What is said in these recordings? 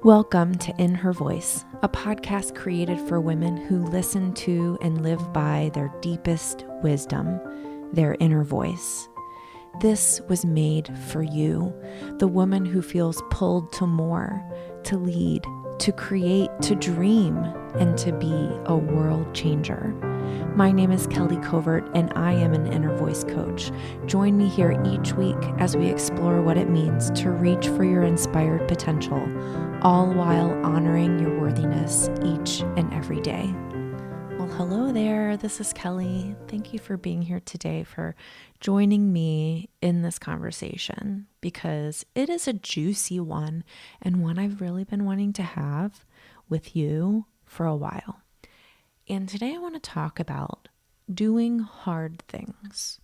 Welcome to In Her Voice, a podcast created for women who listen to and live by their deepest wisdom, their inner voice. This was made for you, the woman who feels pulled to more, to lead, to create, to dream, and to be a world changer. My name is Kelly Covert, and I am an inner voice coach. Join me here each week as we explore what it means to reach for your inspired potential, all while honoring your worthiness each and every day. Well, hello there. This is Kelly. Thank you for being here today, for joining me in this conversation, because it is a juicy one and one I've really been wanting to have with you for a while. And today I want to talk about doing hard things.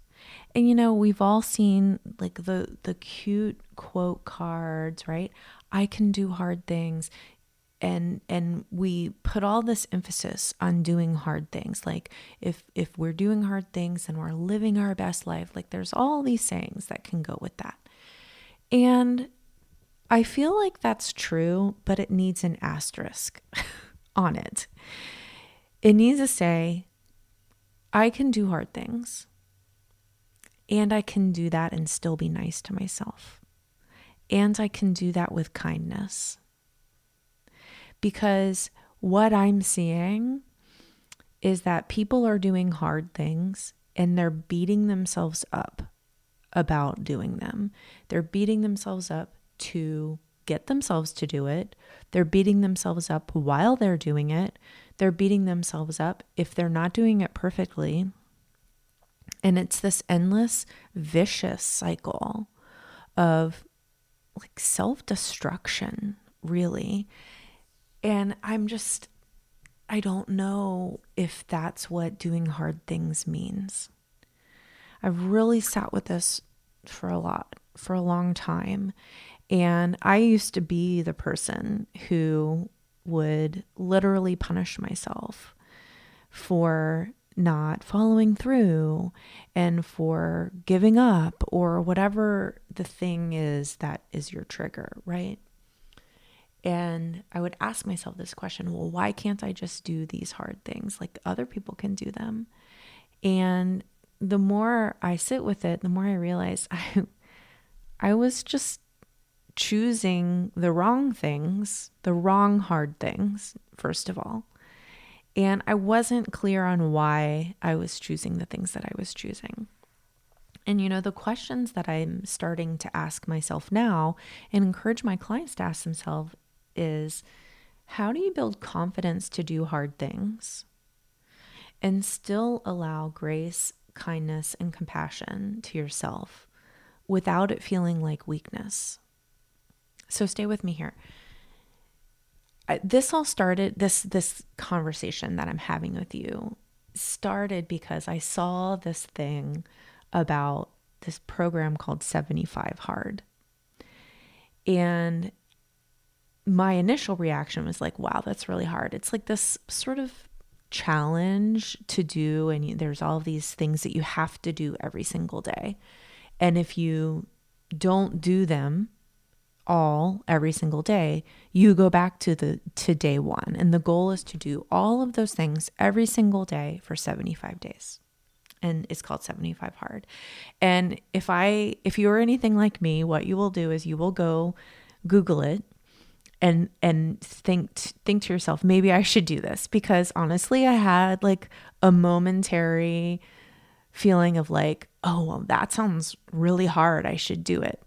And we've all seen like the cute quote cards, right? I can do hard things. And we put all this emphasis on doing hard things. Like if we're doing hard things, then we're living our best life. Like there's all these sayings that can go with that. And I feel like that's true, but it needs an asterisk on it. It needs to say, I can do hard things, and I can do that and still be nice to myself. And I can do that with kindness. Because what I'm seeing is that people are doing hard things and they're beating themselves up about doing them. They're beating themselves up to get themselves to do it. They're beating themselves up while they're doing it. They're beating themselves up if they're not doing it perfectly. And it's this endless, vicious cycle of like self-destruction, really. And I don't know if that's what doing hard things means. I've really sat with this for a long time. And I used to be the person who would literally punish myself for not following through and for giving up or whatever the thing is that is your trigger, right? And I would ask myself this question, well, why can't I just do these hard things like other people can do them? And the more I sit with it, the more I realize I was just choosing the wrong things, the wrong hard things, first of all. And I wasn't clear on why I was choosing the things that I was choosing. And the questions that I'm starting to ask myself now and encourage my clients to ask themselves is, how do you build confidence to do hard things and still allow grace, kindness, and compassion to yourself without it feeling like weakness? So stay with me here. This all started, this conversation that I'm having with you started because I saw this thing about this program called 75 Hard. And my initial reaction was like, wow, that's really hard. It's like this sort of challenge to do. And there's all these things that you have to do every single day. And if you don't do them all every single day, you go back to day one. And the goal is to do all of those things every single day for 75 days. And it's called 75 Hard. And if you're anything like me, what you will do is you will go Google it and think to yourself, maybe I should do this, because honestly, I had like a momentary feeling of like, oh, well, that sounds really hard. I should do it.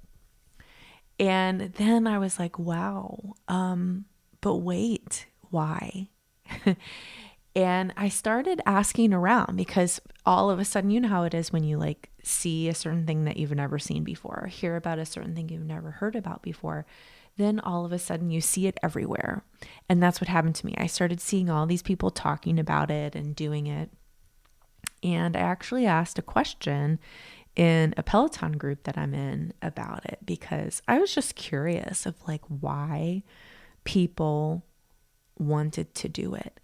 And then I was like, wow, but wait, why? And I started asking around, because all of a sudden, you know how it is when you like see a certain thing that you've never seen before, or hear about a certain thing you've never heard about before. Then all of a sudden you see it everywhere. And that's what happened to me. I started seeing all these people talking about it and doing it. And I actually asked a question in a Peloton group that I'm in about it, because I was just curious of like why people wanted to do it.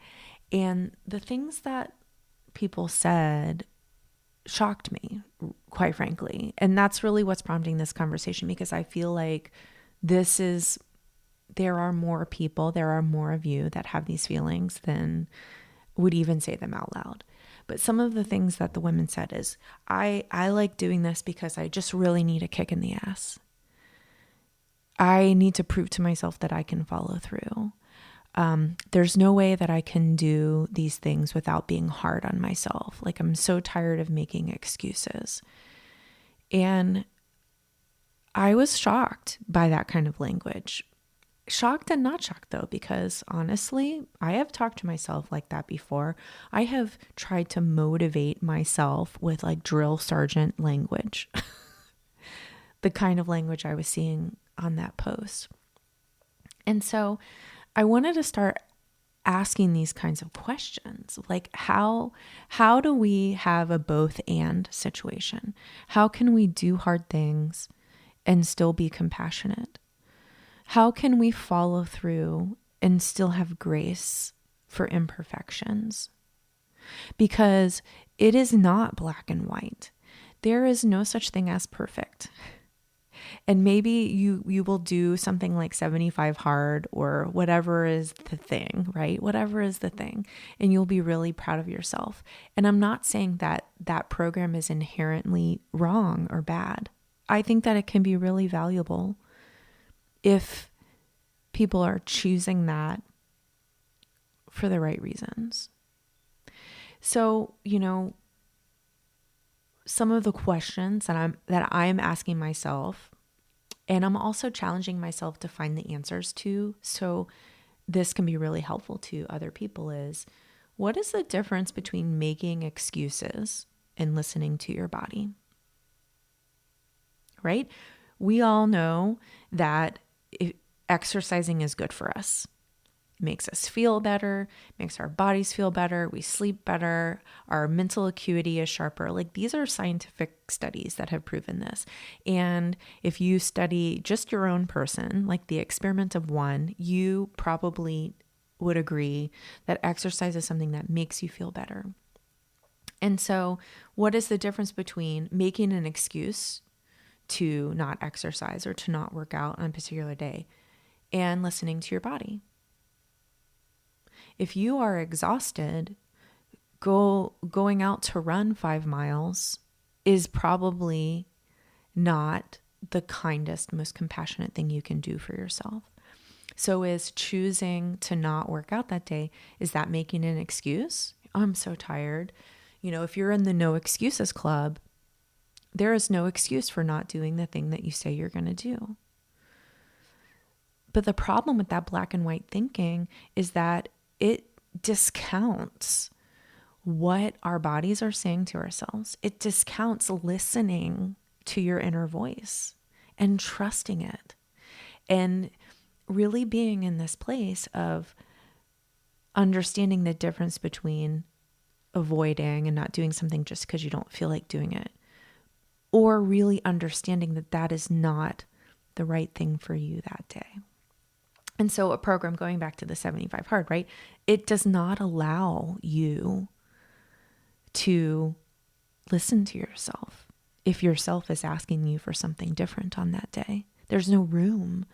And the things that people said shocked me, quite frankly. And that's really what's prompting this conversation, because I feel like this is there are more people, there are more of you that have these feelings than would even say them out loud. But some of the things that the women said is, I like doing this because I just really need a kick in the ass. I need to prove to myself that I can follow through. There's no way that I can do these things without being hard on myself. Like, I'm so tired of making excuses. And I was shocked by that kind of language. Shocked and not shocked though, because honestly, I have talked to myself like that before. I have tried to motivate myself with like drill sergeant language, the kind of language I was seeing on that post. And so I wanted to start asking these kinds of questions, like how do we have a both and situation? How can we do hard things and still be compassionate? How can we follow through and still have grace for imperfections? Because it is not black and white. There is no such thing as perfect. And maybe you will do something like 75 hard or whatever is the thing, right? Whatever is the thing. And you'll be really proud of yourself. And I'm not saying that that program is inherently wrong or bad. I think that it can be really valuable if people are choosing that for the right reasons. So, some of the questions that I'm asking myself, and I'm also challenging myself to find the answers to, so this can be really helpful to other people, is what is the difference between making excuses and listening to your body? Right? We all know that exercising is good for us. It makes us feel better, makes our bodies feel better, we sleep better, our mental acuity is sharper. Like, these are scientific studies that have proven this. And if you study just your own person, like the experiment of one, you probably would agree that exercise is something that makes you feel better. And so what is the difference between making an excuse to not exercise or to not work out on a particular day and listening to your body? If you are exhausted, going out to run 5 miles is probably not the kindest, most compassionate thing you can do for yourself. So is choosing to not work out that day, is that making an excuse? I'm so tired. If you're in the no excuses club, there is no excuse for not doing the thing that you say you're going to do. But the problem with that black and white thinking is that it discounts what our bodies are saying to ourselves. It discounts listening to your inner voice and trusting it, and really being in this place of understanding the difference between avoiding and not doing something just because you don't feel like doing it, or really understanding that that is not the right thing for you that day. And so a program, going back to the 75 hard, right? It does not allow you to listen to yourself if yourself is asking you for something different on that day. There's no room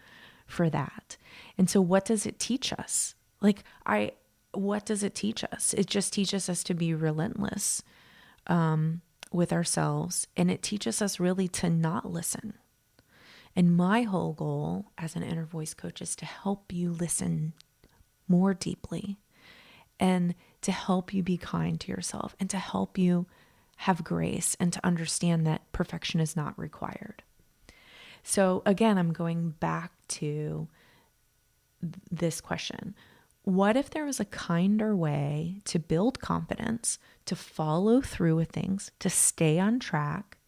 for that. And so what does it teach us? What does it teach us? It just teaches us to be relentless with ourselves, and it teaches us really to not listen. And my whole goal as an inner voice coach is to help you listen more deeply, and to help you be kind to yourself, and to help you have grace, and to understand that perfection is not required. So again, I'm going back to this question. What if there was a kinder way to build confidence, to follow through with things, to stay on track,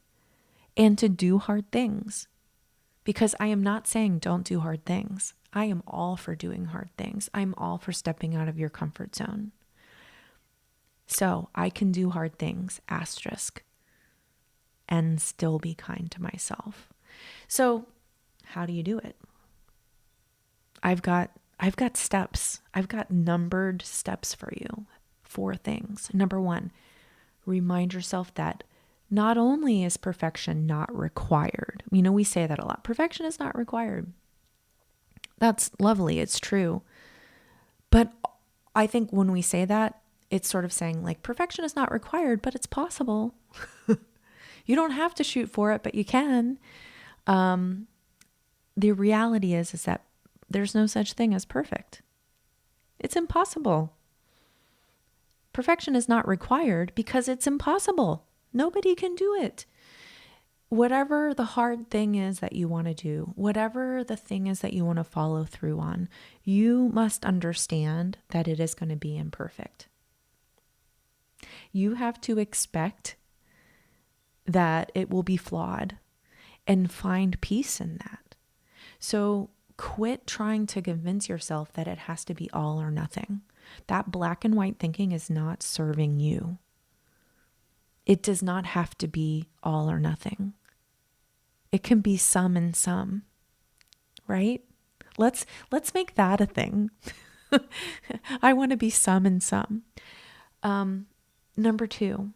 and to do hard things? Because I am not saying don't do hard things. I am all for doing hard things. I'm all for stepping out of your comfort zone. So I can do hard things, asterisk, and still be kind to myself. So how do you do it? I've got steps. I've got numbered steps for you. 4 things. Number 1, remind yourself that not only is perfection not required, we say that a lot. Perfection is not required. That's lovely. It's true. But I think when we say that, it's sort of saying like perfection is not required, but it's possible. You don't have to shoot for it, but you can. The reality is that there's no such thing as perfect. It's impossible. Perfection is not required because it's impossible. Nobody can do it. Whatever the hard thing is that you want to do, whatever the thing is that you want to follow through on, you must understand that it is going to be imperfect. You have to expect that it will be flawed and find peace in that. So quit trying to convince yourself that it has to be all or nothing. That black and white thinking is not serving you. It does not have to be all or nothing. It can be some and some, right? Let's make that a thing. I want to be some and some. Number 2,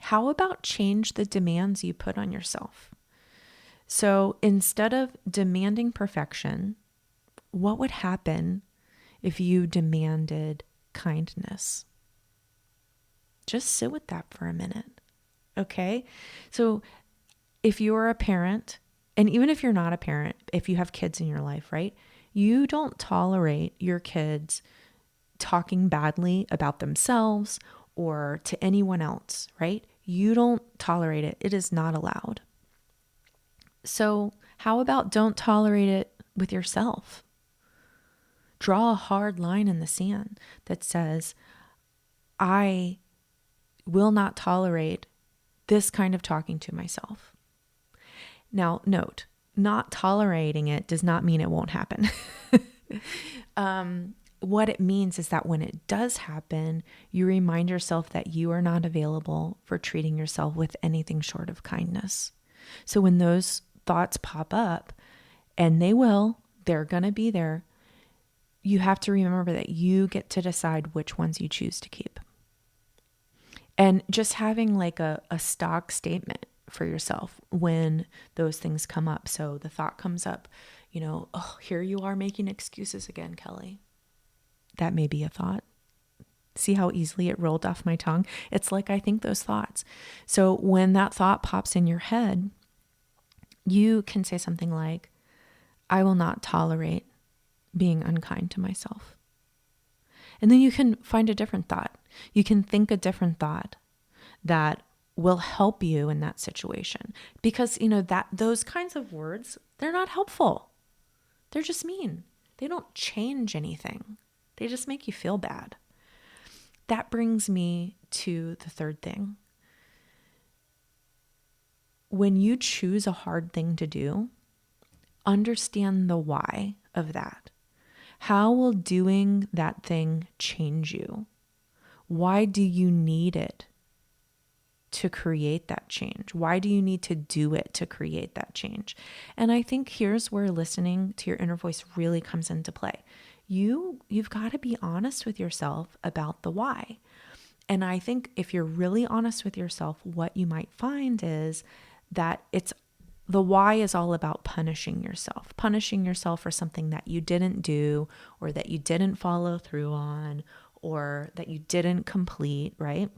how about change the demands you put on yourself? So instead of demanding perfection, what would happen if you demanded kindness? Just sit with that for a minute, okay? So if you're a parent, and even if you're not a parent, if you have kids in your life, right? You don't tolerate your kids talking badly about themselves or to anyone else, right? You don't tolerate it. It is not allowed. So how about don't tolerate it with yourself? Draw a hard line in the sand that says, I will not tolerate this kind of talking to myself. Now, note, not tolerating it does not mean it won't happen. What it means is that when it does happen, you remind yourself that you are not available for treating yourself with anything short of kindness. So when those thoughts pop up, and they're going to be there, you have to remember that you get to decide which ones you choose to keep. And just having like a stock statement for yourself when those things come up. So the thought comes up, oh, here you are making excuses again, Kelly. That may be a thought. See how easily it rolled off my tongue? It's like I think those thoughts. So when that thought pops in your head, you can say something like, I will not tolerate being unkind to myself. And then you can find a different thought. You can think a different thought that will help you in that situation. Because, that those kinds of words, they're not helpful. They're just mean. They don't change anything. They just make you feel bad. That brings me to the third thing. When you choose a hard thing to do, understand the why of that. How will doing that thing change you? Why do you need it to create that change? Why do you need to do it to create that change? And I think here's where listening to your inner voice really comes into play. You've got to be honest with yourself about the why. And I think if you're really honest with yourself, what you might find is that the why is all about punishing yourself for something that you didn't do, or that you didn't follow through on, or that you didn't complete, right?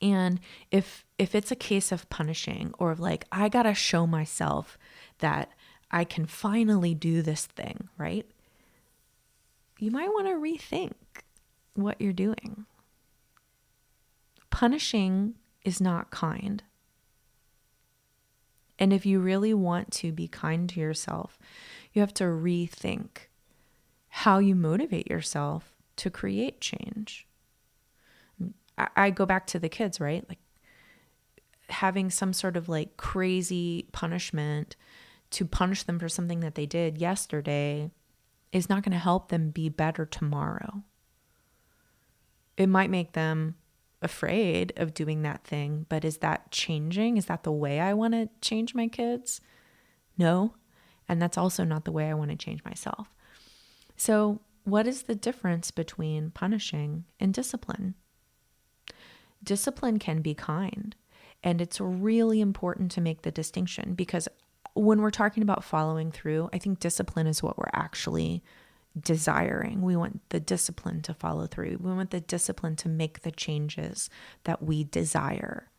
And if it's a case of punishing, or of like, I gotta show myself that I can finally do this thing, right? You might want to rethink what you're doing. Punishing is not kind. And if you really want to be kind to yourself, you have to rethink how you motivate yourself to create change. I go back to the kids, right? Like having some sort of like crazy punishment to punish them for something that they did yesterday is not going to help them be better tomorrow. It might make them afraid of doing that thing, but is that changing? Is that the way I want to change my kids? No. And that's also not the way I want to change myself. So what is the difference between punishing and discipline? Discipline can be kind, and it's really important to make the distinction, because when we're talking about following through, I think discipline is what we're actually desiring. We want the discipline to follow through. We want the discipline to make the changes that we desire.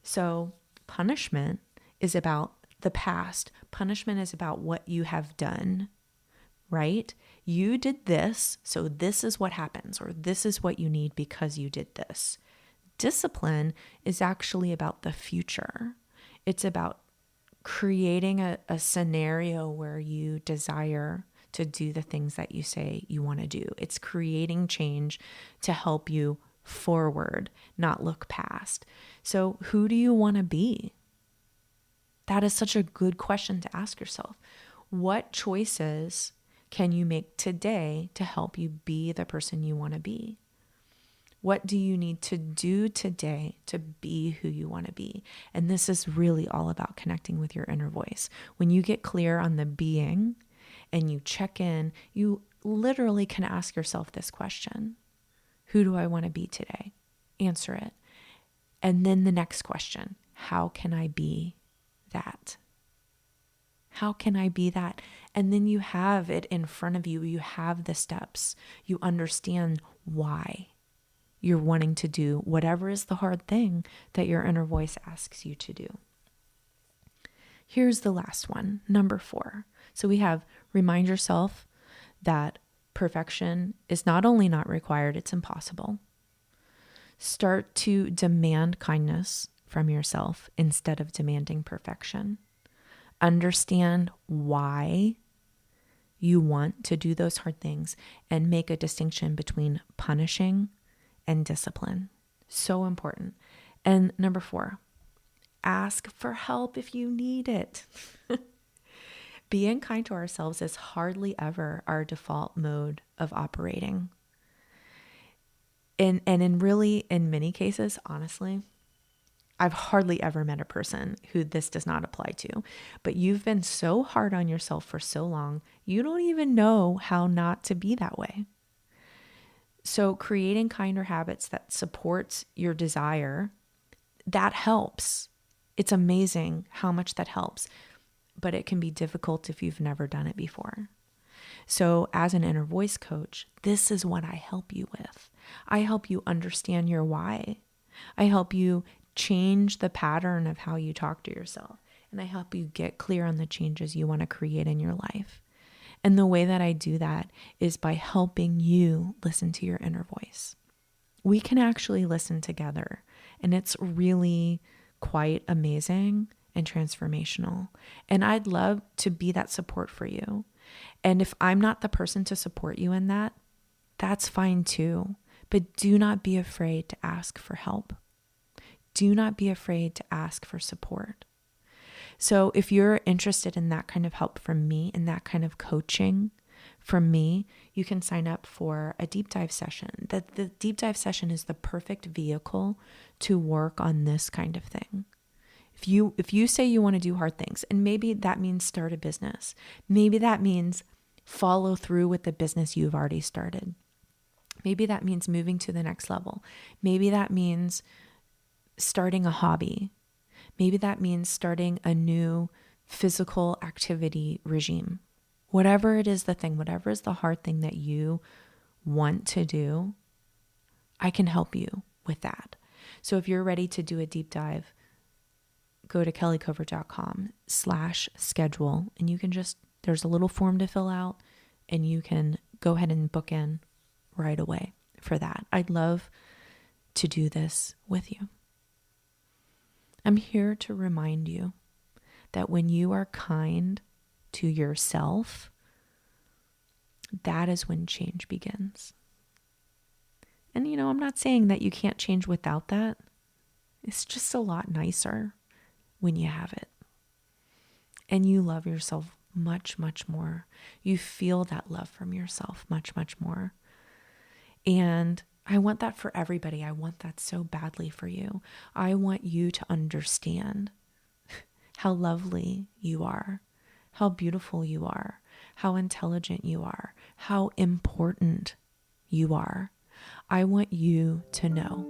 So punishment is about the past. Punishment is about what you have done, right? You did this, so this is what happens, or this is what you need because you did this. Discipline is actually about the future. It's about creating a scenario where you desire to do the things that you say you want to do. It's creating change to help you forward, not look past. So who do you want to be? That is such a good question to ask yourself. What choices can you make today to help you be the person you want to be? What do you need to do today to be who you want to be? And this is really all about connecting with your inner voice. When you get clear on the being and you check in, you literally can ask yourself this question: who do I want to be today? Answer it. And then the next question: how can I be that? How can I be that? And then you have it in front of you. You have the steps. You understand why you're wanting to do whatever is the hard thing that your inner voice asks you to do. Here's the last one, number 4. So we have remind yourself that perfection is not only not required, it's impossible. Start to demand kindness from yourself instead of demanding perfection. Understand why you want to do those hard things and make a distinction between punishing and discipline. So important. And number 4, ask for help if you need it. Being kind to ourselves is hardly ever our default mode of operating. And in many cases, honestly, I've hardly ever met a person who this does not apply to. But you've been so hard on yourself for so long, you don't even know how not to be that way. So creating kinder habits that supports your desire, that helps. It's amazing how much that helps, but it can be difficult if you've never done it before. So as an inner voice coach, this is what I help you with. I help you understand your why. I help you change the pattern of how you talk to yourself. And I help you get clear on the changes you want to create in your life. And the way that I do that is by helping you listen to your inner voice. We can actually listen together, and it's really quite amazing and transformational. And I'd love to be that support for you. And if I'm not the person to support you in that, that's fine too. But do not be afraid to ask for help. Do not be afraid to ask for support. So if you're interested in that kind of help from me and that kind of coaching from me, you can sign up for a deep dive session. The deep dive session is the perfect vehicle to work on this kind of thing. If you say you want to do hard things, and maybe that means start a business, maybe that means follow through with the business you've already started. Maybe that means moving to the next level. Maybe that means starting a hobby. Maybe that means starting a new physical activity regime. Whatever it is whatever is the hard thing that you want to do, I can help you with that. So if you're ready to do a deep dive, go to kellycovert.com/schedule, and you can there's a little form to fill out, and you can go ahead and book in right away for that. I'd love to do this with you. I'm here to remind you that when you are kind to yourself, that is when change begins. And I'm not saying that you can't change without that. It's just a lot nicer when you have it. And you love yourself much, much more. You feel that love from yourself much, much more. And I want that for everybody. I want that so badly for you. I want you to understand how lovely you are, how beautiful you are, how intelligent you are, how important you are. I want you to know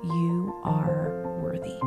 you are worthy.